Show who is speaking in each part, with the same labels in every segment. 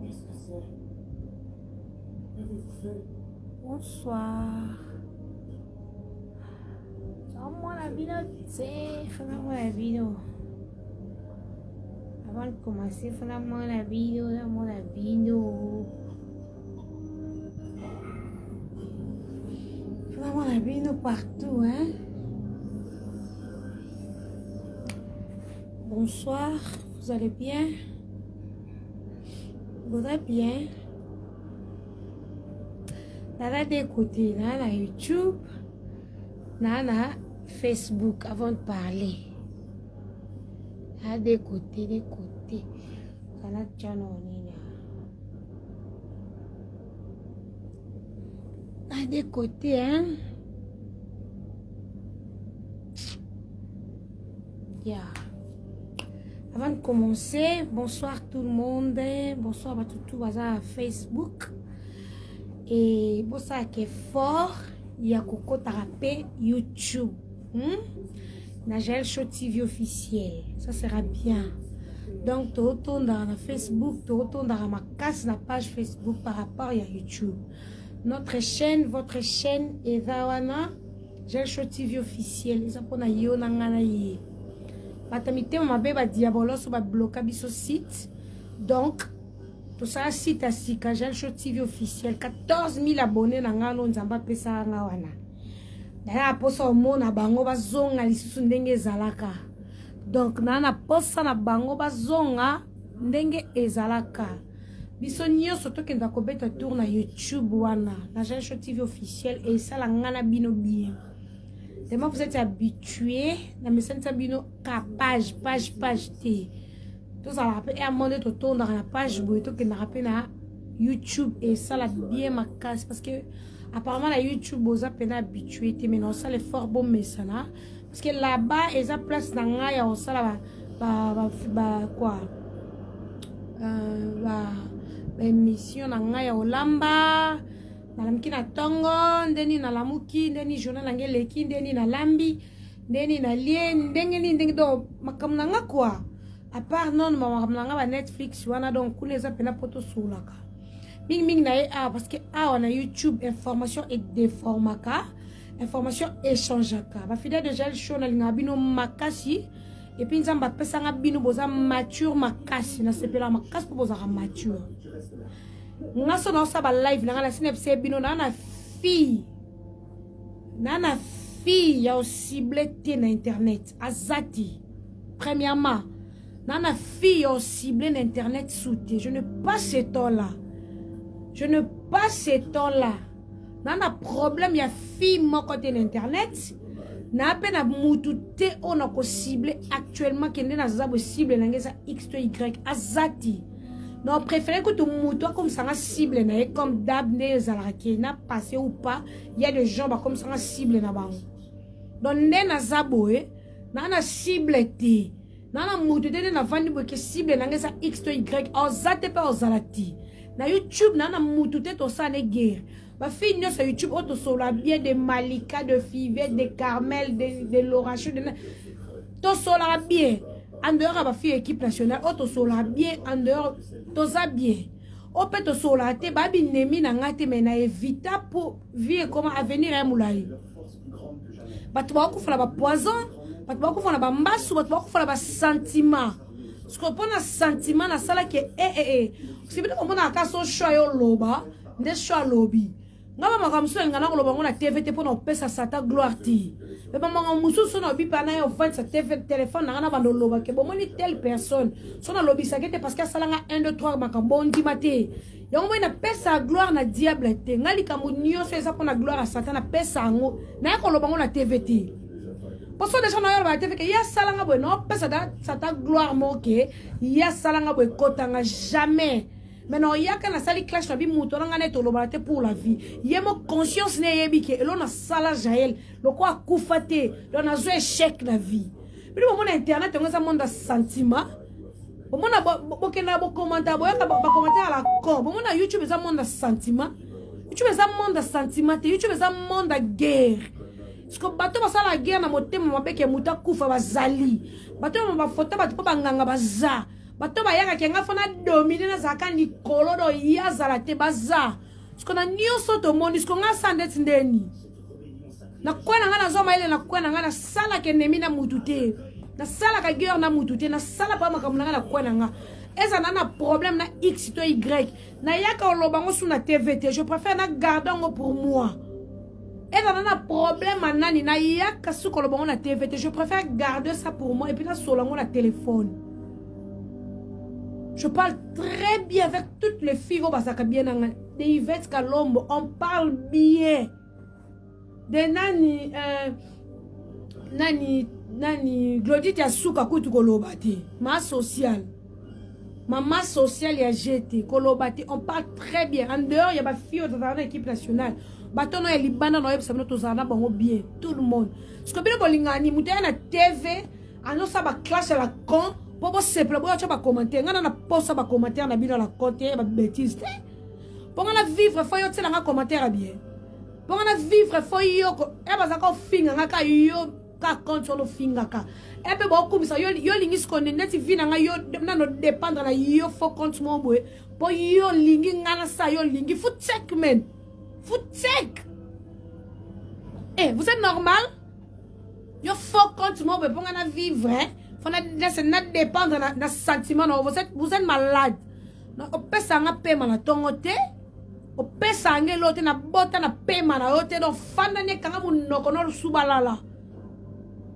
Speaker 1: Qu'est-ce que c'est? Qu'avez-vous fait?
Speaker 2: Bonsoir. Fais-moi la vidéo, fais-moi la vidéo. Avant de commencer, fais-moi la vidéo, fais-moi la vidéo. Fais-moi la vidéo partout, hein. Bonsoir, vous allez bien? Vous allez bien? Là, des côtés, là, YouTube, là, Facebook, avant de parler. Là, des côtés, Là, des côtés, hein. Yeah. Avant de commencer, bonsoir tout le monde. Bonsoir à tout le Facebook. Et bonsoir qui est fort. Il y a Coco Tarapé YouTube. Nagel Show TV officiel. Ça sera bien. Donc, tu retournes dans Facebook, tu retournes dans ma casse, la page Facebook par rapport à YouTube. Notre chaîne, votre chaîne est Zawana. Nagel Show TV officiel. Ils ont yo nangana ye. Batamite mabe ba diabolos ba bloquer biso site. Donc tout ça site à Sika Nagel Show TV officiel 14 000 abonnés na ngalo nzamba pesa nga wana. Na posa mona bango bazonga lisusu ndenge ezalaka. Donc na posa na bango bazonga ndenge ezalaka. Biso nyonso tokenda kobeta tour na YouTube wana Nagel Show TV officiel et ça la ngana bino bien. Tellement vous êtes habitués, dans mes sens bino page T. Tout ça rappelle et à mon de tourner dans la page boito que n'a rappelé na YouTube et ça la bien ma casse parce que apparemment la YouTube vous a peine habitué mais non ça les fort bon mais ça là parce que là-bas ils a place dans ngaya on ça là quoi émission dans ngaya olamba nalamki na tongo ndeni na lamuki ndeni journal angeleki ndeni na lambi ndeni na lien ndenge do makamnanga quoi à part non makamnanga ba Netflix wana donc kuneza pena poto sulaka ming na parce que na YouTube information et déformaka information échangeaka ba fidèle de Nagel Show na lingabino makasi et puis nzamba pesa nga bino boza mature makasi na sepela makasi po boza mature. Nga so na sa ba live na na sinepse bino na fille ya o ciblé na internet azati premièrement na fille ya o ciblé na internet souté je ne pas ce temps là na problème ya fille mon côté na internet na peine mutu te on a ko ciblé actuellement que na za cible na ngeza x to y azati. Non, préférez que tout le monde comme ça cible comme d'hab n'a passé ou pas, il y a des gens comme ça cible na bango. Donc na zaboe, na cible té. Na mutu te na vandi bo ke cible na ngeza x to y ozate pa ozalati. Na YouTube na mutu te to sa ne guerre. Ba fille sur YouTube auto sola bien de Malika, de Fivet, de Carmel, de Laura Chou, de to sola bien. En dehors de la fille équipe nationale, auto sola bien, en dehors, toza bien. Au peut to sola te, babi nemi na ngate mena evita pour vivre comment avenir à moulay. Batu ba ko fala ba poison, batu ba ko fala ba mbasu, batu ba ko fala ba sentiment. Ce qu'on prend un sentiment na sala ke si bien on a ka so shoyo loba, nde shoyo lobby. Ngaba makamso ngana ko loba ngona TVT pour no pesa sata gloire ti. Mais maman mususu na bipa na yo vendre sa téléphone na bando loba ke bomoni telle personne so na lobby sakete parce que salanga 1 2 3 makambo ndimate yango na pesa gloire na diable te ngali kamunyo so eza pona gloire à satan na pesa ngo na ko loba ngona TVT parce que déjà na yo ba TVT ya salanga bo no pesa da satan gloire moke ya salanga bo kotanga jamais. Maintenant, il y a quand la salle clash, nabi mouton ngane to lobalate pour la vie. Yemo conscience ne yebike, elo na sala jael, lo kwa kufate, lo na zo échec la vie. Puis le moment internet, on a un monde de sentiment. Bomona bokena bo commentaire boyaka ba commentaire à la con. Bomona YouTube eza monde de sentiment. YouTube eza monde de sentiment. YouTube eza monde de guerre. Parce que bato basala la guerre na motema mabeke muta kufa bazali. Bato ba photo bato pa banganga baza. Bato ba yaka kenga fona dominer na zaka ni kolodo ya zala te baza. Parce que na nyonso to moni, parce que nga sandet ndeni. Na kwa na nga na zoma ile na kwa na nga na sala ke nemi na mutute. Na sala ka guerre na mutute na sala pa makamuna nga na kwa na nga. Eza na problème na X to Y. Na yaka olobango sous na TVT. Je préfère na garder ngo pour moi. Eza na problème anani na yaka sous olobango na TVT. Je préfère garder ça pour moi et puis na solango na téléphone. Je parle très bien avec toutes les filles au basaka bien de Yvette Kalombo. On parle bien. De Nani Glodite Yasuka Koutou Kolobati. Ma sociale. Maman sociale ya jeté. Kolobati. On parle très bien. En dehors, il y a ma fille dans l'équipe nationale. Batono ya Libana no yebsa to zana bango bien. Tout le monde. Parce que bien bolingani mutaya na TV, ano sa ba clash la con. Pour simple, pour tu commenter, on a posé ba commentaire na bino la côté ba bêtise. Pour on a vivre faut yo tsela nga commentaire bien. Pour on a vivre faut yo e ba za ko finga nga ka yo ka control finga ka. E be ba ko bisa yo lingi skone net vina nga yo na no dépendre na yo faut compte mo boy. Pour yo lingi nga na sa yo lingi faut check men. Faut check. Eh, vous êtes normal? Yo faut compte mo boy pour on a vivre hein. Faut na dépendre na sentiment. Vous êtes malade. On peut s'en paiement na tongote. On peut s'en l'autre na bota na paiement na l'autre. Donc fanda ne kanga mu nokono subalala.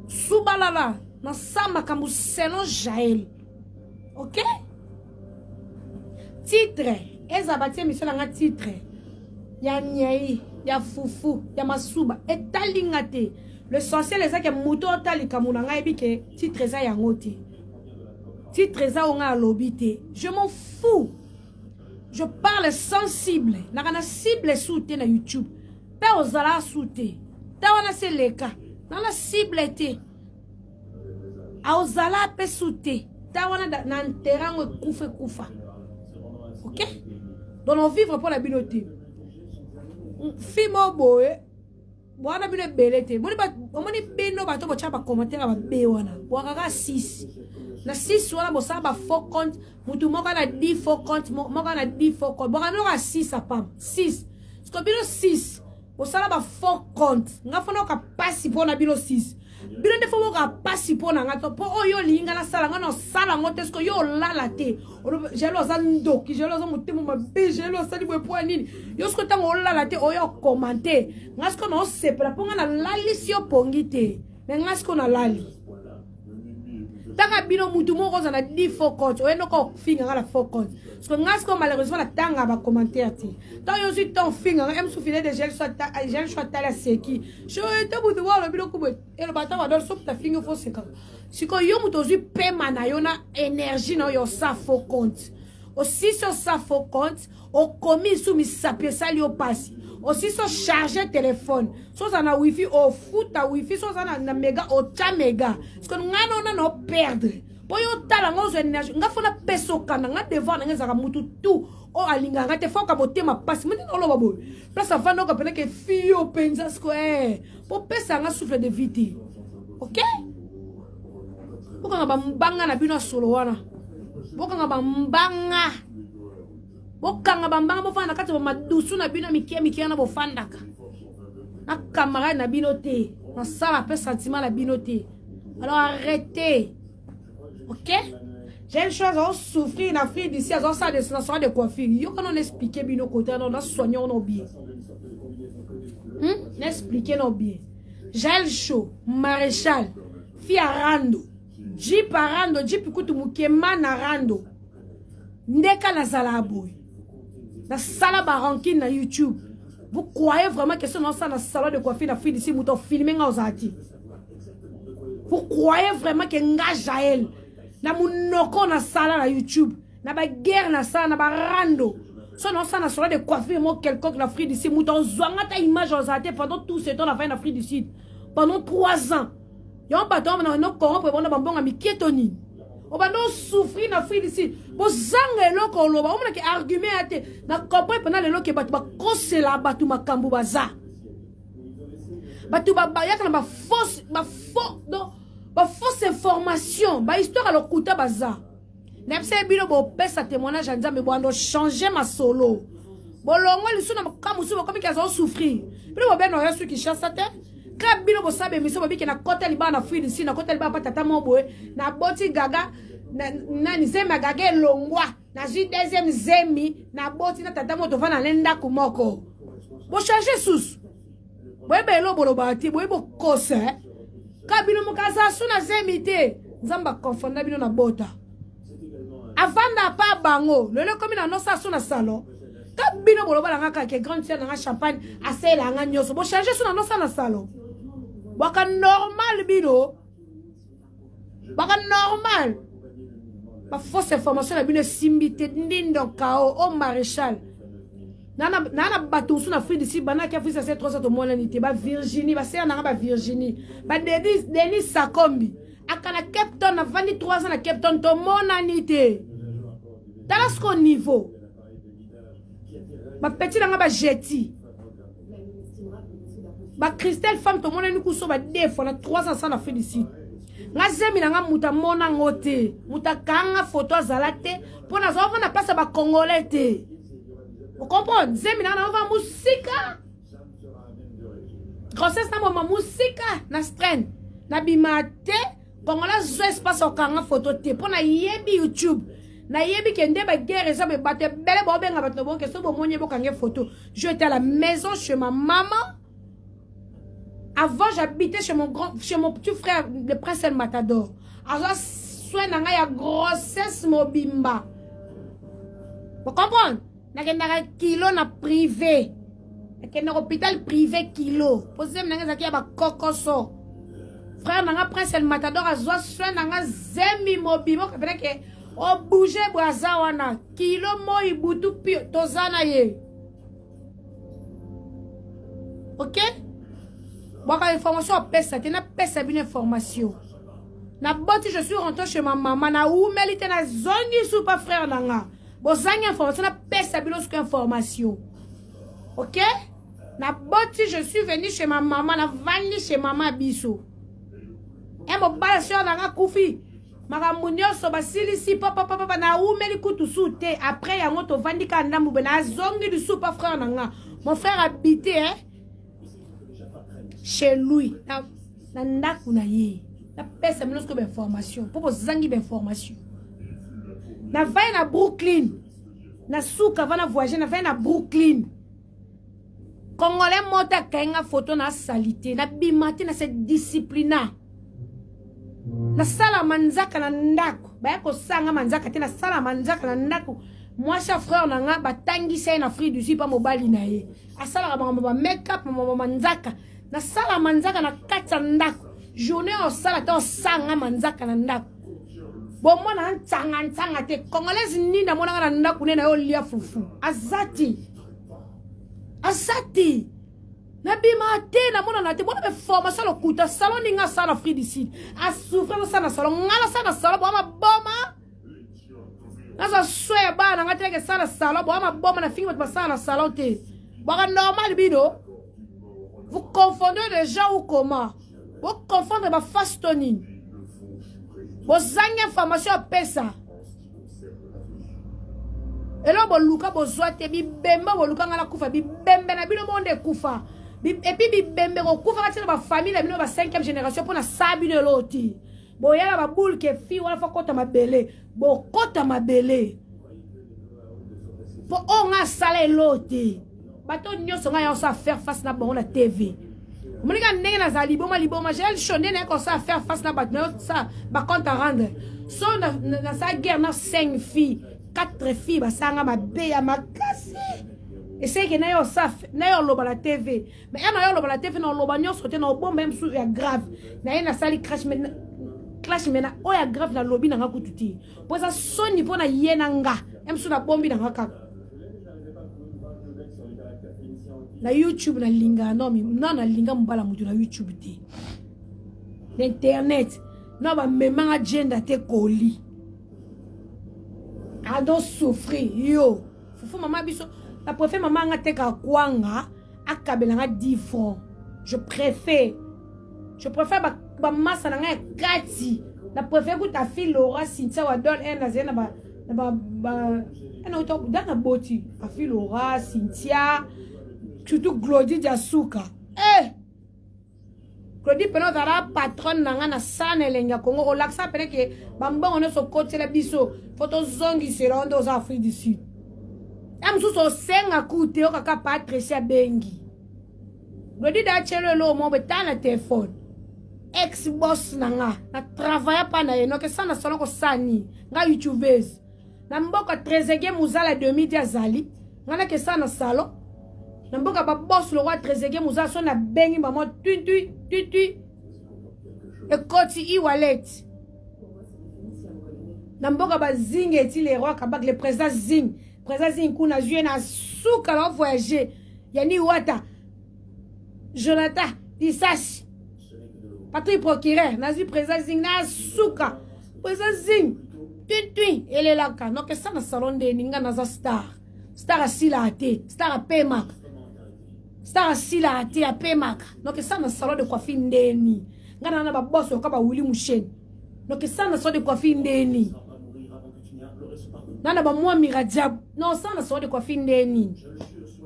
Speaker 2: Subalala na sama kamu seno jael. Ok? Titre. Ezabati mission na titre. Ya nyai, ya fufu, ya masuba. Etalingate. Le sorcier les a que mouto tali kamunanga ebike titre za yangote. Titre za onga lobité. Je m'en fous. Je parle sensible. Na cible soute na YouTube. Pe ozala soute. Ta wana se leka. Na la cible été. A ozala pe soute. Ta wana na nterango kufa. OK? Donc on vivre pour la binoté. Fimo boye. Wana bino belete. Moni bino bato bo chapa commentaire ba be wana. Wakaka 6. Na 6 wana bo sa ba faux compte. Mutu moka na 10 faux compte, moka na 10 faux compte. Boka no ka 6 apam. 6. Sko bino 6. Bo sala ba faux compte. Nga fono ka pasi po na bino 6. Bino defo mo ka pasi po na ngato po oyo linga na sala ngano sala ngote sko yo lala te. Jelo za ndoki, jelo za mutemo mabe, jelo sa libo po nini. Yo sko tango lala te oyo commenter. Ngasko no sepela ponga na lali si yo pongite. Mais ngasko na lali. Taka bino mutu mo koza na 10 faux compte. Oyo no ko finga ngala faux compte. Parce que ngasko malheureusement la tanga ba commentaire ti. Ta yo si ton finga em soufile de gel soit tala seki. Je te butu wa bino kubo. Et le bata wa do so ta finga faux seka. Siko yo mutozi pema na yo na énergie na yo sa faux compte. Aussi sur sa faux compte, au commis sous mi sapé sali au passé. Aussi sur charger téléphone. So ça na wifi au foot à wifi, so ça na méga au cha méga. Parce que nous na perdre. Pour yo tala ngozo énergie, nga fona peso kana nga devant nga zaka mutu tout. O alinga nga te foka bote ma passe. Meni no lo babo. Place avant no ka pena ke fio penza square. Pour pesa nga souffle de vite. OK? Boka bambanga na bino solo wana. Boka bambanga. Boka bambanga bofanda kati ba madusu na bino mikia na bofandaka. Na camarade na bino te. Na sala pe sentiment na bino te. Alors arrêtez. OK? J'ai une chose à souffrir en Afrique d'ici à ça de coiffure. Yo quand on explique bino côté on a soigné on bien. N'expliquer non bien. Gel chaud, maréchal, fiarando. Jeep arando, jeep kutu mukema na rando. Ndeka na zalaboy. Na sala barankin na YouTube. Vous croyez vraiment que c'est dans ça na salon de coiffure na fille d'ici mouton filmé nga ozati? Vous croyez vraiment que nga Jaël na munoko na sala na YouTube, na ba guerre na sala na ba rando. So non ça na salon de coiffure mo quelconque na fille d'ici mouton zwanga ta image ozati pendant tout ce temps la fin na Afrique du Sud. Pendant 3 ans. Yon bateau na no corrompre bon bambonga mi kietoni. obanda souffrir na Afrique d'ici bozanga eloko oloba omona ke argument ate na comprendre pendant lelo ke batu bakosela batu makambo baza batu bayaka na ba fausse information ba histoire alokuta baza na pse bino bo pesa témoignage à Nzambe bo ando changer ma solo bolongo lisu na kamusu bo comme ki azo souffrir bino bo beno yesu ki chasse te ka bino bo sabe miso bo biki na kota liba na fili si na kota liba pa tata moboe na boti gaga na nizema gaga longwa na ji deuxième zemi na boti na tata moto va na lenda kumoko bo changer sous bo belo bo lobati bo bo kose ka bino mukaza suna zemi te Nzamba confondre bino na bota avant na pas bango lelo comme na nosa suna salon ka bino boloba la ngaka ke grande sœur na champagne assez la nga nyoso bo changer suna nosa na salon baka normal bino baka normal ba fausse information na bino simbité ndindo kao au maréchal nana batu suna Afrique d'ici bana ki Afrique c'est 300 mois nité ba Virginie ba sœur na ba Virginie ba Denis Sakombi akana Cape Town na 23 ans na Cape Town to monanité dans ce niveau ba petit na ba Jeti ba Christelle femme to monani kuso ba defo na 300 na Afrique d'ici nga zemi na nga muta mona ngote muta kanga photo azalate pona zo na place ba congolais te vous comprenez zemi na va musika grossesse na mama musika na strain na bimate congolais zo espace o kanga photo te pona yebi YouTube na yebi kende ba guerre ça be batte bele bo benga bato bon que so bo monye bo kanga photo je étais à la maison chez ma maman. Avant, j'habitais chez mon petit frère, le prince El Matador. Alors, soin na ya grossesse mobimba. Vous comprenez? Na kilo na privé. Na hôpital privé kilo. Posez na zaki ba kokoso. Frère na prince El Matador azwa soin na zemi mobimba. Kapela ke o bouger braza wana kilo mo ibutu pio tozana ye. OK? Bon, information pesa, tu n'as pas une information. Na boti je suis rentré chez ma maman na ou melite na zongi sou pas frère nanga. Bon zangi information na pesa bilosko information. OK? Na boti je suis venu chez ma maman na vandi chez maman biso. Et mo bala sœur nanga kufi. Makamunyo so basili si papa na ou meli kutu soute après yango to vandi ka ndambu na zongi du sou pas frère nanga. Mon frère habitait hein chez lui na ndaku na ye na pesa milosko ba information pour zangi ba information na vai na Brooklyn na suka vana voyager na vai na Brooklyn congolais mota kenga photo na salité na bimati na se disciplina na sala manzaka na ndaku ba ko sanga manzaka te na sala manzaka na ndaku moi cha frère nanga batangi sai na Afrique du Sud pa mobali na ye asala ba make up manzaka na sala manzaka na kata ndako journée au sala to sanga manzaka na ndako bon mona ntanga te congolaise ni na mona na ndako ne na yo lia fufu azati na bima te na mona na te bona be formation lo kuta salon ninga sala Afrique du Sud a souffrir na sala salon ngala sala salon boma na so soya ba na ngate ke sala salon boma na fingi ba sala salon te ba normal bino. Vous confondez les gens ou comment? Vous confondez ma fastonine. Vous avez information à pesa. Et là, vous luka bozwate bi bemba vous luka ngala kufa bi bembe na bino monde kufa. Et puis bi bembe ko kufa kati na ba famille na bino ba 5e génération pour na sabi de loti. Bo yala ba boule ke fi wala fa kota mabele. Bo kota mabele. Po onga sale loti. Bato nyoso nga yon sa faire face na bon la TV. Monika ndenge na za liboma j'ai chonné na ko sa faire face na bato ça ba compte à rendre. So na sa guerre na 5 filles, 4 filles ba sanga mabe ya makasi. Et c'est que na yo sa na yo loba la TV. Mais na yo loba la TV na loba nyoso te na bon même sous ya grave. Na yena sali crash mena o ya grave na lobby na ngakututi. Po ça son niveau na yena nga. Em sous na bombi na ngaka. Na YouTube na linga non na linga mbala mutu na YouTube te. L'internet na ba memanga agenda te koli. ado souffrir yo fufu maman biso la préfère maman nga teka kwanga akabelanga 10 francs je préfère ba massa na nga kati la préfère que ta fille Laura Cynthia wa donne un azena na auto dana boti ta fille Laura Cynthia surtout Glody Diasuka Glody peno zara patron nanga na sana elenga Congo o laksa pene ke bambongo ne so côté la biso photo zongi se rendre aux Afrique du Sud am so senga kute o kaka Patricia Bengi Glody da chelo lo mo betana téléphone ex boss nanga na travailler pa na eno ke sana solo ko sani nga youtubeuse na mboka Trezeguet Muzala 2000 azali ngana ke sana salo na mboka ba boss le roi Trezeguet Muzala so na bengi maman tui e koti e-wallet na mboka ba zinge eti le roi Kabak le président Zing kuna joué na souka la voyager yani wata Jonathan Disasi Patrick procureur nazi président Zing na souka président Zing tui elle est là donc ça na salon de ninga na za star asila ate star a pemak star asila ate a pemak donc ça na salon de coiffure ndeni ngana na ba boss ko ba Willy Musheni donc ça na salon de coiffure ndeni nana ba moi miradiab non ça na salon de coiffure ndeni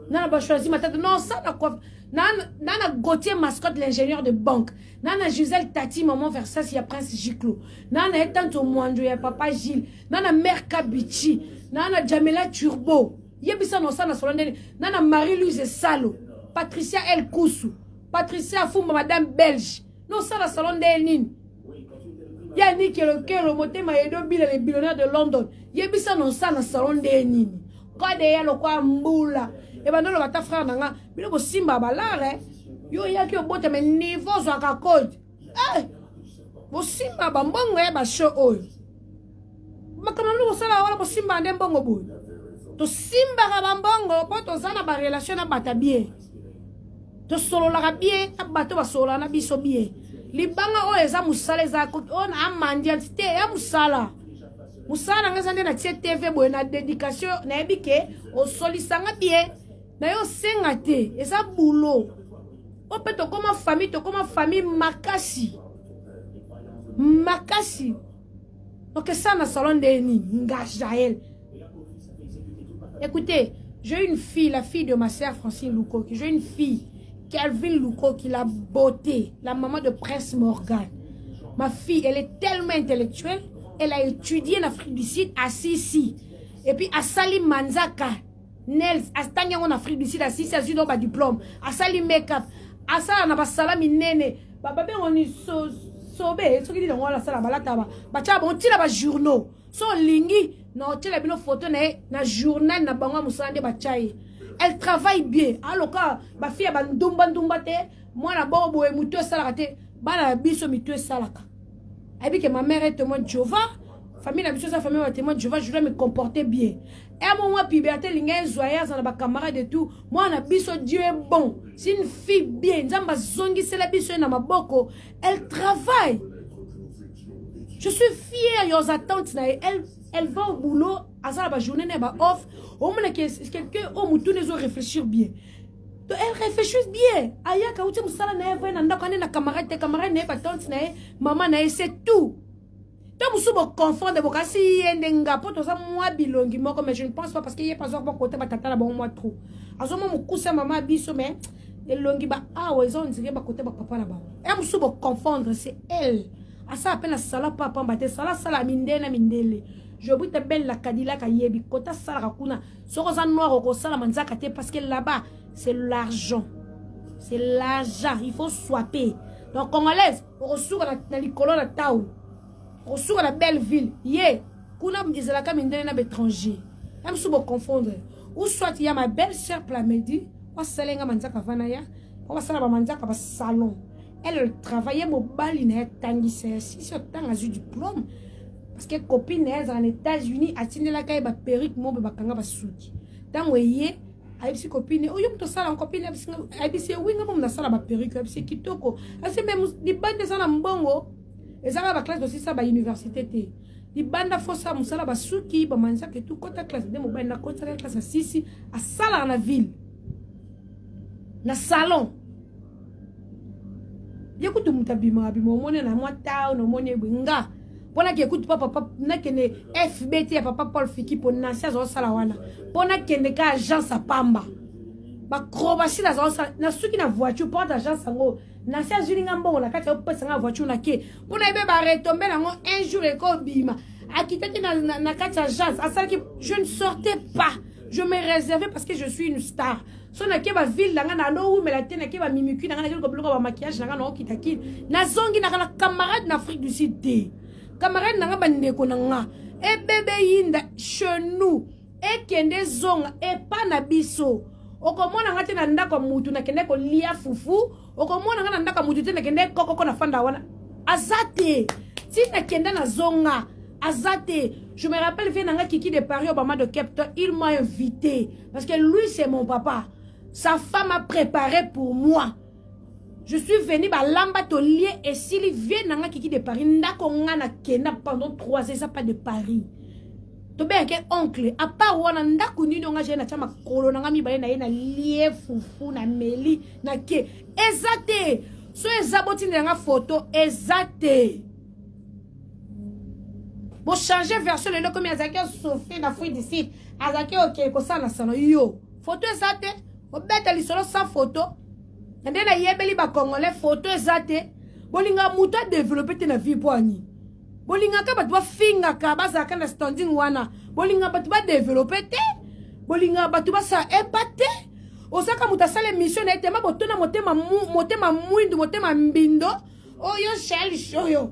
Speaker 2: nana ba choisi ma tête non ça na coiffure Nana Gauthier mascotte l'ingénieur de banque. Nana Gisèle Tati maman Versace ya Prince Giclo. Nana Etanto Mwando ya Papa Gilles. Nana Mère Kabichi. Nana Jamela Turbo. Yebisa no sana solonde. Nana Marie-Louise Salo. Patricia El Koussou. Patricia Fumba Madame Belge. Non sana solonde nin. Yannick Kelo Motema Edo Bila les billionnaires de London. Yebisa no sana solonde nin. Kode ya lo kwa mbula. Et ben non, ta frère nanga, bilo ko simba balare, yo yaki obote me niveau zo ka code. Bo simba ba mbongo e ba show oyo. Makana no sala wala bo simba ndem mbongo bo. To simba ka ba mbongo po to zana ba relation na bata bien. To solo la bien, abato ba solo na biso bien. Libanga o eza musala za ko on amandiantité ya musala. Musala nga zande na TV bo na dédication na ebike o solisanga bien. Na yo sengate, eza boulot. On peut to comme famille makasi. Makasi. Donc ça na salon de ni Ngajael. Écoutez, j'ai une fille, la fille de ma sœur Francine Louko, j'ai une fille, Calvin Louko, qui la beauté, la maman de Prince Morgan. Ma fille, elle est tellement intellectuelle, elle a étudié en Afrique du Sud à Sissi. Et puis à Salim Manzaka. Nels, Astanya en Afrique du Sud, à 6 ans, ba diplôme, à Sali make-up, à ça, on a pas salami nene, baba on est sobe, ce qui dit dans la salle, balataba, bacha bon, tira ba journaux, so lingi, non, tira bino photo na journal na bangwa musande bachai. Elle travaille bien, alors quand ba fille ba ndumba te, moi na bobo e muto salakate, ba na biso muto salaka. Et que ma mère est témoin de Jéhovah, famille la biso sa famille est témoin de Jéhovah, je dois me comporter bien. Et à mon moment, puberté, l'ingé joyeuse, on a des camarades et tout. Moi, on a biso, Dieu est bon. C'est une fille bien. Zamba zongi, c'est la biso, boko. Elle travaille. Je suis fière, yos attentes. Elle va au boulot, à ça, la journée, elle va off. Au moins, quelqu'un, au mouton, les autres réfléchir bien. Elle réfléchit bien. Aya, quand tu moussala, na camarade, tes camarades, na tante, maman, c'est tout. Donc, vous vous confondez, vous cassez yendenga, pour tout ça, moi, bilongi, moi, mais je ne pense pas parce qu'il n'y a pas encore côté, batata, là, bon, moi, trop. À ce moment, mon cousin, maman, biso, mais, et longi, bah, ah, ouais, ils ont dit, bah, côté, bah, papa, là-bas. Et vous vous confondre, c'est elle. À ça, appelle la sala, papa, bah, sala, mindele, mindele. Je vous te belle la Cadillac à yebi, kota, sala, rakuna. Sorosa noir, au sala, manzakate, parce que là-bas, c'est l'argent. C'est l'argent, il faut swapper. Donc, congolaise, on reçoit dans les colonnes à Taou. Sur la belle ville, kuna mdizalaka mindele na étranger. Même si vous confondre. Ou soit il y a ma belle sœur Plamedi, ou salenga manzaka vanaya, ou salaba manzaka ba salon. Elle travaillait au bal in tangi c'est si sur temps a eu diplôme parce que copine elle en États-Unis a tindi la kay ba perruque mo ba kanga ba suki. Tant weye ayibisi copine o yum to sala copine ayibisi winga mo na sala ba perruque ayibisi kitoko. Ase même di bande sana mbongo. Et ça va la classe aussi ça ba université té. libanda fosa musala basuki bamanza ke tout kota classe de mobile na kota classe à 6 à sala na ville na salon yekutu mutabima bima omone na mwata no mone binga pona ke écoute papa na kene FBT ya papa Paul Fiki pour nansia zo sala wana pona kene ka agence a pamba ba krobasi na zo sala na suki na voiture porte agence ngo nansia zulinga mbongo na kati opesa nga voiture na ke pona ebe ba retomber nango un jour e ko bima akitaki na kati agence asala ki je ne sortais pas, je me réservais parce que je suis une star. So na ke ba ville nga na lo mais la tena ke ba mimikui nga na ke ko bloka ba maquillage nga na okitaki na zongi na kana camarade na Afrique du Sud te camarade nga ba ndeko nga e bébé yinda chez nous e kende zonga e pa na biso okomona nga te na ndako mutu na kende ko lia fufu okomona nga na ndako mutu te na kende kokoko na fanda wana azate ti na kende na zonga azate. Je me rappelle vient nga Kiki de Paris Obama de Cape, il m'a invité parce que lui c'est mon papa. Sa femme a préparé pour moi. Je suis venu à Lambatolier et s'il vient dans Kiki de Paris, ndako ngana kena pendant 3 ans, ça pas de Paris. To be ke oncle, à part wana ndako nino nga jena chama kolo nga mi baye na ye na lie fufu na meli na ke. Ezate. So ezaboti nga photo ezate. Bon changer version le comme azaki souffrir na fruit d'ici. Azaki OK ko ça na salon yo. Photo ezate. Obeta li solo sans photo. Ndé na yebeli ba congolais photo ezate. Bolinga muta développer te na vie poani. Bolinga ka batwa finga ka bazaka na standing wana. Bolinga batwa développer te. Bolinga batwa sa épaté. Osaka muta sale mission na etema botona motema mwindu motema mbindo. Oh yo shell show yo.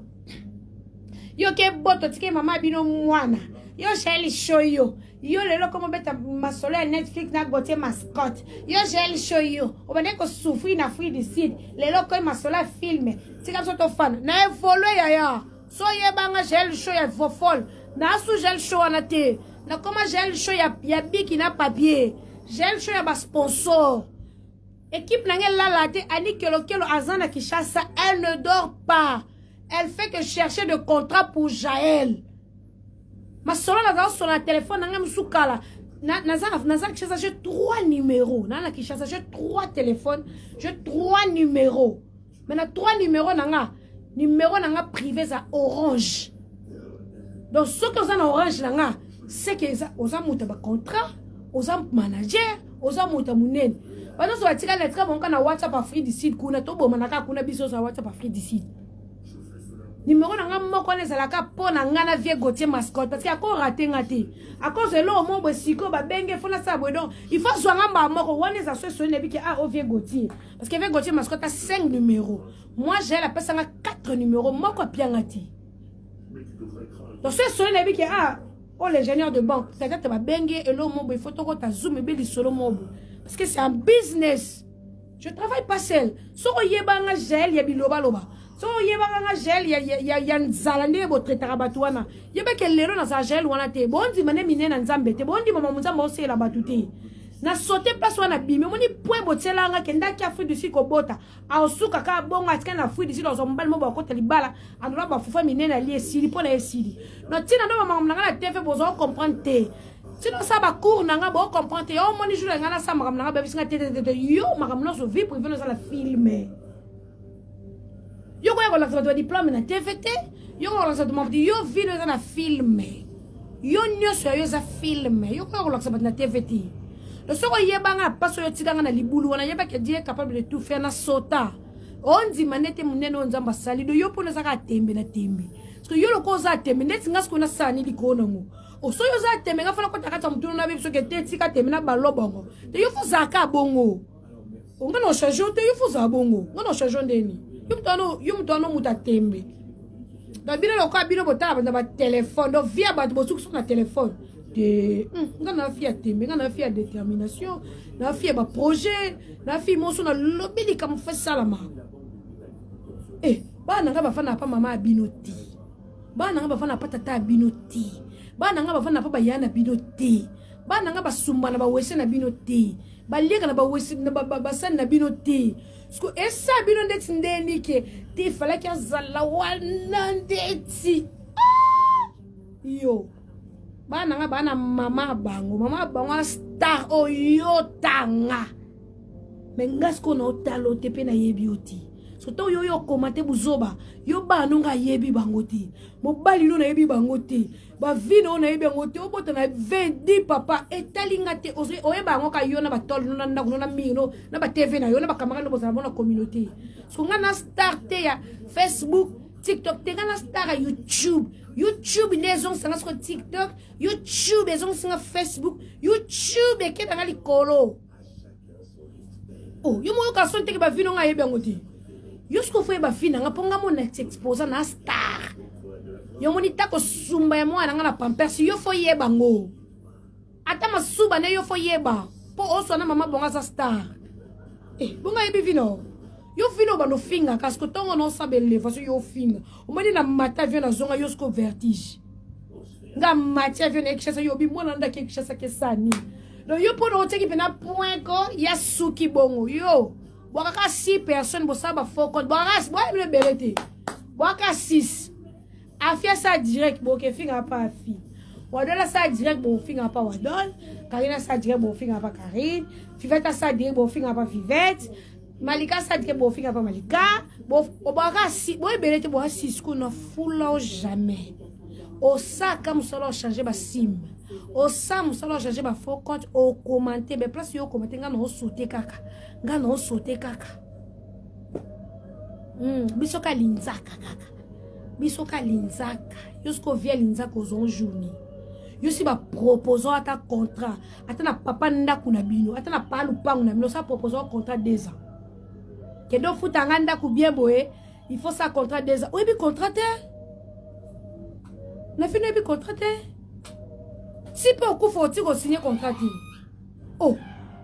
Speaker 2: Yo ke boto tike mama bino mwana. Yo shell show yo. Yo lelo como beta masolo ya Netflix na gote mascotte. Yo shell show yo. Obane ko souffrir na fruit d'ici. Lelo ko masolo filme. Tika so to fan. Na evolue ya. So ye banga shell show ya fofol. Na su shell show anate. Na koma shell show ya biki na papier. Shell show ya ba sponsor. Équipe na ngela late ani kelo azana Kinshasa, elle ne dort pas. Elle fait que chercher de contrat pour Jaël. Ma soeur là sur le téléphone, j'ai 3 numéros. J'ai 3 téléphones, j'ai 3 numéros. Maintenant 3 numéros numéro privé ça Orange. Donc ce que ça Orange c'est que ça aux amuta ba contrat, aux am manager, aux amuta munen. Pendant ce tika lettre bon kana WhatsApp Afrique d'ici kuna to bo manaka kuna biso sa WhatsApp Afrique d'ici. Numéro nanga moko nezalaka pona ngana vie Gauthier mascotte parce qu'il a encore raté ngati à cause de l'eau mon bosiko ba benge fona sa bodon il faut zwanga ba moko wana za so ne biki a vie Gauthier parce que vie Gauthier mascotte a 5 numéros moi j'ai la personne a 4 numéros moko piangati donc ce ne biki a oh l'ingénieur de banque peut-être ba benge et l'eau mon il faut to ta zoom be li solo mobo parce que c'est un business je travaille pas seul so yebanga gel ya biloba loba. So yebanga gel ya nzalande bo traitera batwana yebeke lero na za gel wana te bondi mane mine na nzambe te bondi mama nzambe osela batute na sauter place wana bimi moni point botela nga kenda ki Afrique du Sud ko bota a osuka ka bonga atika na Afrique du Sud ozo mbali mo ba ko telibala andona ba fufa mine na lie sili pona esili no tina ndo mama na TV bozo comprendre te sino ça ba cours nanga bo comprendre te o moni jour nga na sa mama nanga ba bisinga te yo mama no so vie privée no za la filmer. Yo ko la sa diplôme na TVT yo ko la sa yo vino na filme yo nyoso yo za filme yo ko la sa na TVT le soko yebanga paso yo tikanga na libulu wana yeba ke Dieu capable de tout faire na sota onzi manete munene onzamba salido yo pona saka tembe na tembe parce que yo lo ko za tembe ndeti ngasko na sani likona ngo o so yo za tembe ngafana ko takata mutunu na biso ke tetika tembe na balobongo te yo fuzaka bongo ngano changer te yo fuza bongo ngano changer ndeni yo mutano muta tembe da bino lo ka bino botala ba téléphone do via ba bosuku sur na téléphone de ngana fia tembe ngana fia détermination na fia ba projet na fia mo so na lobeli kam fa salama bana nga bafana pa mama abinoti bana nga bafana pa tata abinoti bana nga bafana pa bayana binoti bana nga basumba na bawese na binoti baleka na bawese na basan na binoti sko esa bino ndeti ndeni ke te fallait que azala wana ndeti yo bana nga bana mama bango star o yo tanga mais ngasko na otalo te pe na yebi oti soto yo yo komate buzoba yo bana nga yebi bango te mobali no na yebi bango te ba vino na yebi bango te obota na 20 papa etalinga te oye bango ka yo na batol no na ndako no na mino na ba TV na yo na ba kamera no bozala bona communauté so nga na star te ya Facebook TikTok te nga na star ya YouTube les gens sont sur TikTok, YouTube les gens sont sur Facebook, YouTube et qu'est-ce que likolo. Oh, yo mo ka sonte ke ba vino nga yebe ngoti. Yo sko fo ba fina nga ponga mo na expose na star. Yo mo ni tako sumba ya mwana nga na pampers yo fo yeba ngo. Ata masuba ne yo fo yeba. Po oso na mama bonga za star. Bonga yebi vino. Yo fino ba no finga parce que tongo no sabe lever yo finga. O mani na mata vient na zonga yo sko vertige. Nga mata vient ekshasa yo bi mwana nda ke ekshasa ke sani. No yo po no teki pena point ko ya suki bongo yo. Boaka 6 personnes bo saba fo compte. Boaka me belete. Boaka 6. Afia ça direct bo ke finga pa fi. Wadola ça direct bo finga pa wadol. Karina ça direct bo finga pa Karine. Fivette ça direct bo finga pa Fivette. Malika ça dit que bon finga pas Malika bon obaka si bon belete bo 6 ko na fula jamais au ça comme solo changer ba sim au ça solo changer ba faux compte au commenter be place yo commenter nga no sauter kaka bisoka linzaka kaka bisoka linzaka yosko via linzaka ozon journée yo si ba proposons ata contrat ata na papa ndaku na bino ata na palu pangu na bino ça proposons contrat 2 ans. Que do futanganda ku bien boé, il faut ça contrat 2 ans. Oui, bi contraté. Na fini bi contraté. Si peu ku faut ti ko signer contrat. Oh,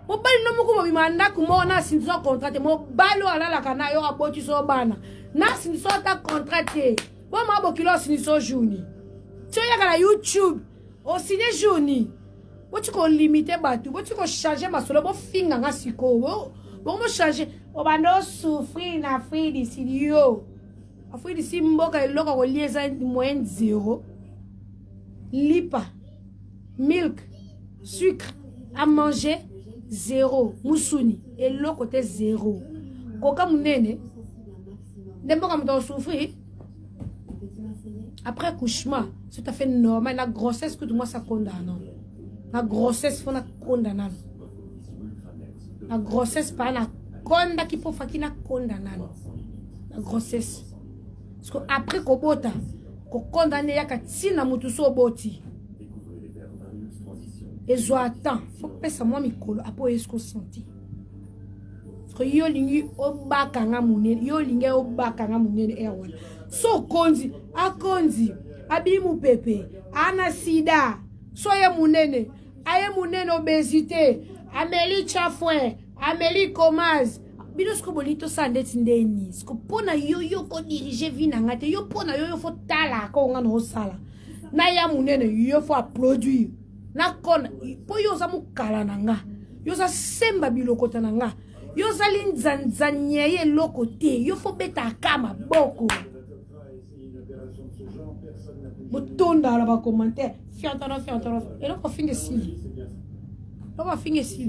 Speaker 2: mo bali no mo ku mo bi manda ku mo na signer contrat. Mo balo ala la kana yo aboti so bana. Na signer ta contraté. Bo ma bo kilo signer so journée. Tu ya kala YouTube. O signer journée. Bo ti ko limiter batu, bo ti ko changer masolo bo finga nga siko. Bon mo changer o bando souffrir na Afrique d'ici yo Afrique d'ici mboka eloko ko lieza moyenne 0 lipa milk sucre à manger 0 musuni eloko te 0 koka munene demboka mto souffrir après accouchement c'est tout à fait normal la grossesse que tout moi ça condamne la grossesse faut na condamner. La grossesse pas la konda qui peut faire qui na condamner la grossesse parce que après ko bota ko condamner ya katina mutu so boti et zo attend faut que ça moi mikolo apo esko senti parce que yo lingi obaka nga munene yo lingi obaka nga munene ewana so konzi akonzi abimu pepe ana sida so ye munene aye munene obésité Amélie Chafouin, Amélie Comaz, bilosko bonito sandeti ndeni. Sko pona yo ko dirige vina ngate yo pona yo fo tala ko nga no sala. Na ya munene yo fo produire. Na kona po yo za mukala nanga. Yo za semba biloko tananga. Yo za linzanzanye ye loko te. Yo fo beta kama boko. Botonda la ba commentaire. Fiantana. Et là on finit ici. On va finir ici.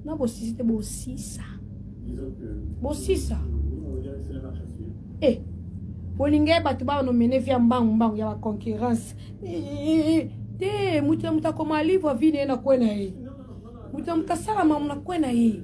Speaker 2: Non, bossi, c'était bossi ça. Bossi ça. Eh, Bolingue batuba no mene via mbang ya concurrence. Te muta koma livre vine na kwena e. Muta sala mama na kwena e.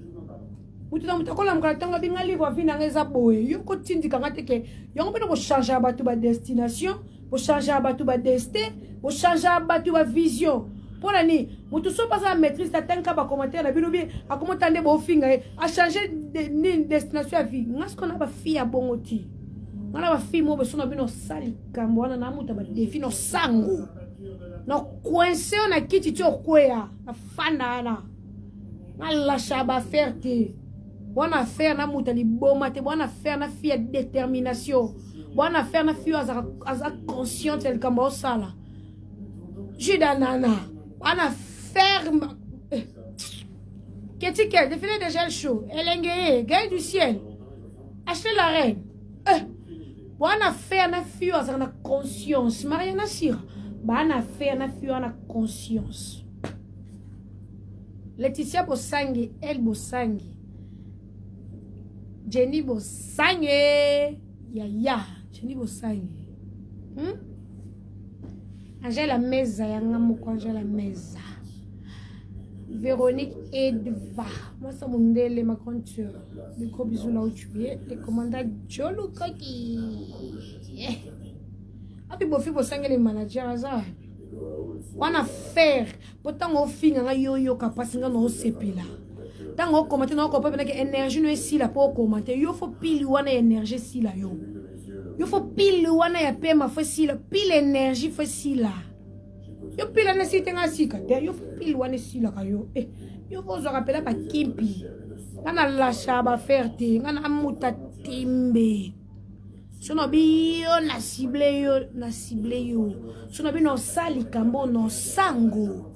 Speaker 2: Muta kola mkatanga binga livre vine ngeza boye. Yo ko tindika ngateke. Yo ngopena ko changer batu ba destination, ko changer batu ba destin, ko changer batu ba vision. Pour l'année, vous so pas à maîtrise ta tanka ba commentaire na bino bi a comment tande bo finga a changer de destination à vie. Ngas qu'on a ba fille à bongoti. On a ba fille mo be sona bino sali kambwana na muta ba defi no sango. No coincé on a kiti tio kwea na fanda na. Na la chaba ferte. Bona faire na muta li boma te bona faire na fille détermination. Bona faire na fille à consciente el kamba sala. Juda nana. On a ferme. Qu'est-ce que des filets de gel chaud. Elengeye, gagne du ciel. Achetez la reine. On a fait un fille à la conscience. Mariana Sira. bana faire na fio na conscience. Laetitia Bosangi, elle Bosangi. Jenny Bosangi. Ya, Jenny Bosangi. Angela Meza, yanga moko Angela Meza. Véronique Edva. Moi, c'est mon délai, ma grande soeur. Des gros bisous là où tu es. Les commandants Jolo Kaki. Ah, puis, Bofi Bosangi, les managers, ça. On a faire. Pourtant, on finit un yo-yo capacité de CP là. Tant on commente, on comprend que l'énergie n'est si là pour commenter. Il faut pile ou énergie si là yo. Il faut pile ou ya pema faut si là. Pile énergie faut si là. Yo pile na si tenga si ka. Yo faut pile ou si là yo. Yo faut se rappeler ba kimpi. Ngana lâcha ba faire te, ngana muta timbe. Sono bio na cible yo. Sono bi no sali kambo no sango.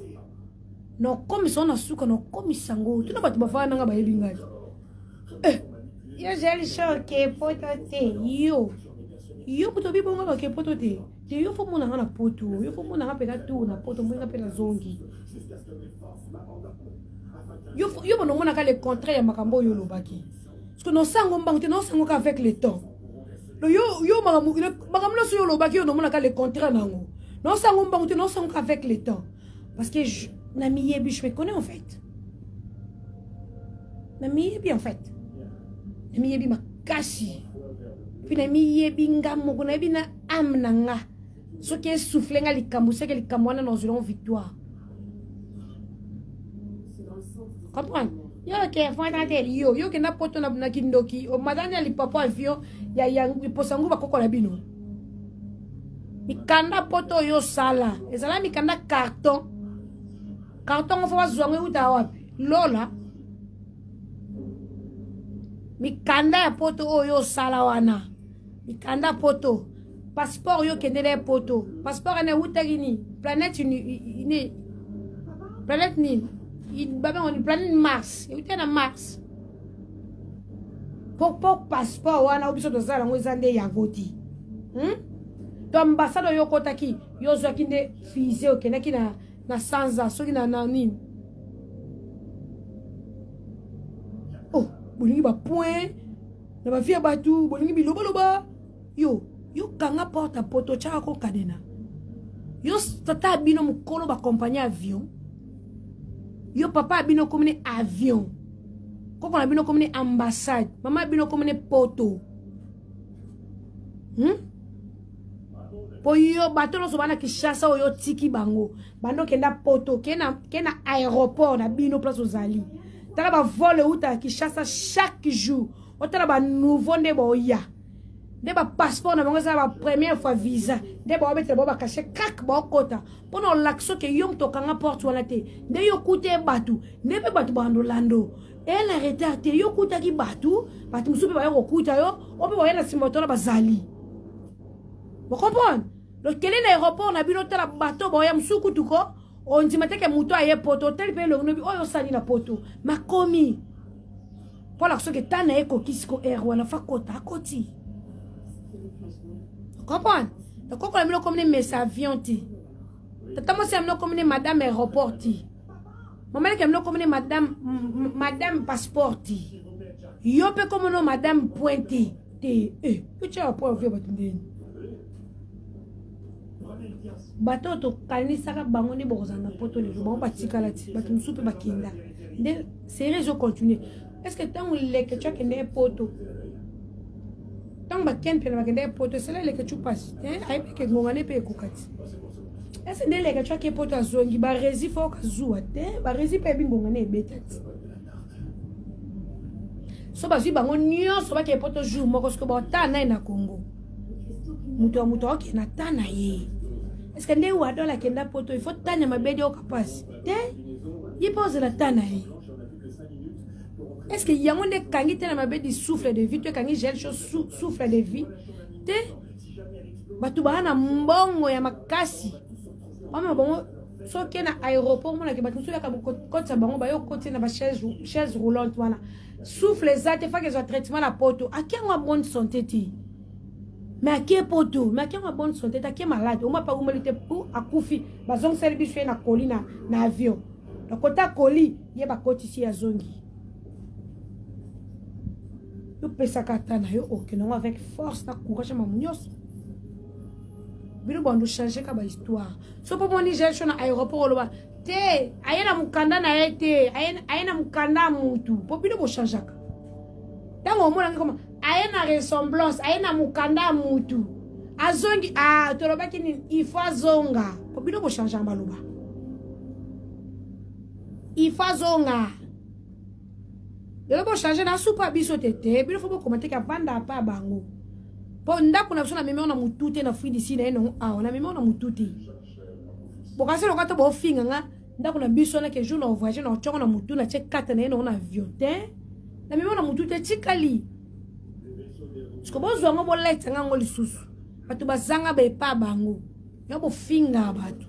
Speaker 2: No komi sona suka no komi sango. Tu no batu ba fa nga ba yebinga. Yo gel choque poto te yo. Yo puto bi bonga ba ke poto te. Te yo fo mona na poto. Yo fo mona pena tu na poto mo nga pena zongi. Yo bono mona ka le contraire ya makambo yo lobaki. Parce que no sango mbangte no sango ka avec le temps. Yo magamlo so yo lobaki yo no mona ka le contraire nango. No sango mbangte no sango ka avec le temps. Parce que Nami Yebi, je me connais en fait. Nami Yebi en fait. Nami Yebi ma kasi. Puis Nami Yebi nga moko na yebi na amna nga. Ce qui est soufflé nga likambo, c'est que likambo na dans une victoire. Comprends? Yo ke fanta yo ke na poto na kindoki. O madani ali papa avion ya posangu ba koko la bino. Mikanda poto yo sala. Ezala mikanda carton. Carton on va jouer uta wapi lola mikanda ya poto oyo sala wana mikanda poto passeport yo kendele poto passeport ene uta gini planète ni planète ni baba on planète Mars uta na Mars pour passeport wana obiso to sala ngo zande ya voti to ambassade yo kotaki yo zo kinde fize okenaki na sanza soki na nani oh bolingi ba point na ba fia batu bolingi biloba loba yo kanga porta poto cha ko kadena yo tata bino mukolo ba compagnie avion yo papa bino komune avion koko na bino komune ambassade mama bino komune poto po yo bato no sobana Kinshasa oyo tiki bango bando kenda poto kena aéroport na bino place ozali tala ba vol uta Kinshasa chaque jour otala ba nouveau ndebo ya ndeba passeport na bango za ba première fois visa ndeba obete ba cacher kak ba kota pono lakso ke yom to kanga porte wana te nde yo kute batu ndebe batu bando lando elle arrête te yo kuta ki batu musupe ba yo kuta yo obe ba yana simboto na bazali. Vous comprenez? Le quel est l'aéroport na bino tala bateau boya msuku tuko on dit mateke muto aye poto tel pe le nobi oyo sali na poto makomi pour la so que tana eko kisiko air wana fa kota akoti. Vous comprenez? Donc quand on a mis comme mes avions ti tata mo se amno comme madame aéroport ti maman ke amno comme madame passeport ti yo pe comme no madame pointé te tu as pas vu batundeni bato to kanisaka bango ne bozanga poto le bango batika lati bato musupe bakinda de série je continue est-ce que tant le que tu as kende poto tant baken pe na kende poto c'est là le que tu passes ai pe ke ngongane pe kokati est-ce que le que tu as ke poto azongi ba resi fo ka zuwa te ba resi pe bingongane betati so bazwi bango nyonso ba ke poto jour moko sko ba tana na Congo muto ok na tana ye. Est-ce que ndé ou adola kenda poto il faut tanya mabedi au kapasi te y pose la tana ye. Est-ce que yango nde kangi tena mabedi souffle de vie tu kangi gel chose souffle de vie te batu bana mbongo ya makasi mama bongo so kena aéroport mona ke batu ya ka kotsa bango ba yo kotse na ba chaise roulante wana souffle za te fa que zo traitement la poto akiango bonne santé ti Mais à qui est poto? Mais à qui est en bonne santé? À qui est malade? On m'a pas oublié pour à Koufi. Bazong Selbi fait na colis na avion. Donc quand t'as colis, il y a pas côté ici à Zongi. Yo pesa katana yo ok non avec force na courage ma munyos. Bilo bondo changer ka ba histoire. So pour mon Niger sur aéroport loba. Te ayena mukanda na ete ayena mukanda mutu. Po bilo bo changer ka. Tango mona ngoma ayena ressemblance ayena mukanda mutu. Azongi toloba kini ifa zonga. Po bilo bo changer maloba. Ifa zonga. Yo bo changer na soupa biso tete, bilo faut commenter ka banda pa bango. Po ndako na biso na meme on na mutute na fui d'ici na no on na meme on na mutute. Bo kasi lo kato bo finga nga ndako na biso na ke jour na voyage na chongo na mutu na che kata na no na avion te. Na meme on na mutute tikali. Sko bo zo ngo bo leta nga ngo lisusu. Batu bazanga be pa bango. Yo bo finga batu.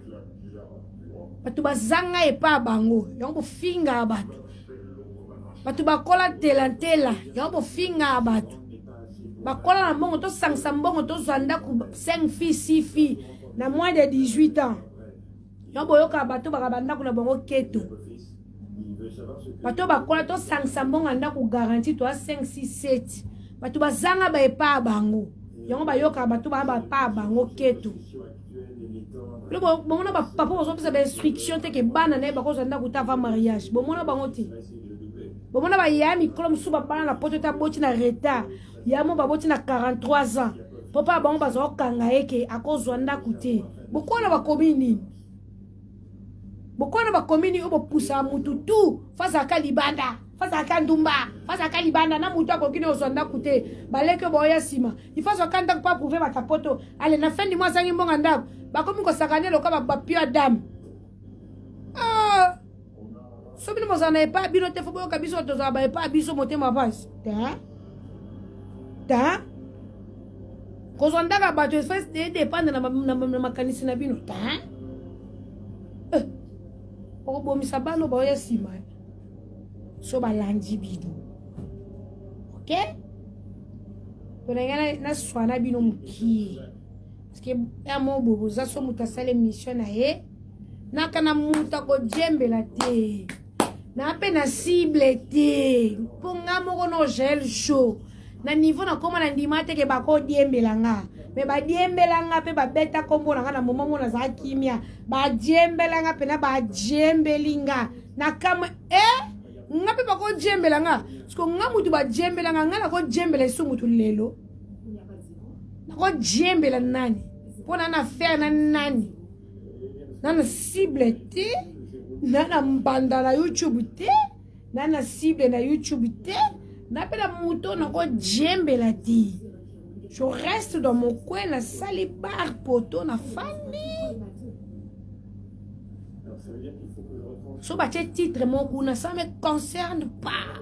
Speaker 2: Batu bazanga e pa bango. Yo bo finga batu. Batu bakola tela yabo finga batu bakola na mbongo to sangsa mbongo to zanda ku 5 filles 6 filles na moins de 18 ans yabo yoka batu bakabanda ku na bongo keto batu bakola to sangsa mbongo anda ku garantie to 5 6 7 batu bazanga ba epa bango yango bayoka batu ba pa bango keto le bomona ba papa bozo pesa ba instruction te ke bana ne bako zanda ku tava mariage bomona bango ti bomona ba yami kolom suba bana na poto ta boti na retard yamo ba boti na 43 ans papa bango bazo kanga eke akozwa ndaku te bokona ba komini obo pusa mutu tu fasa kalibanda fasa kandumba fasa kalibanda na mutu akokini ozwa ndaku te baleke boya sima ifaso kanda pa prouver ba kapoto ale na fin du mois sangi mbonga ndaku bakomi ko sakane loka ba pio dame so bino mozana epa bino te fobo ka biso toza ba epa biso motema basi ta kozonda ka bato first de dépendre na makanisi na bino ta o bomisa bano ba ya sima so balandi bino ok to na swana bino muki parce que ya mo bobo za so mutasale mission na ye nakana muta ko jembela te na pe na cible te ponga moko no gel chaud na niveau na koma na ndima te ke bako diembelanga me ba diembelanga pe ba beta kombo na kana momo na za kimia ba diembelanga pe na ba diembelinga na kama nga pe bako diembelanga sko nga mutu ba diembelanga nga na ko diembele su mutu lelo na ko diembela nani pona na faire na nani na cible te na mbanda na YouTube te na cible na YouTube te na pela muto na ko djembela ti je reste dans mon coin na sali bar poto na famille so ba titre mon kuna ça me concerne pas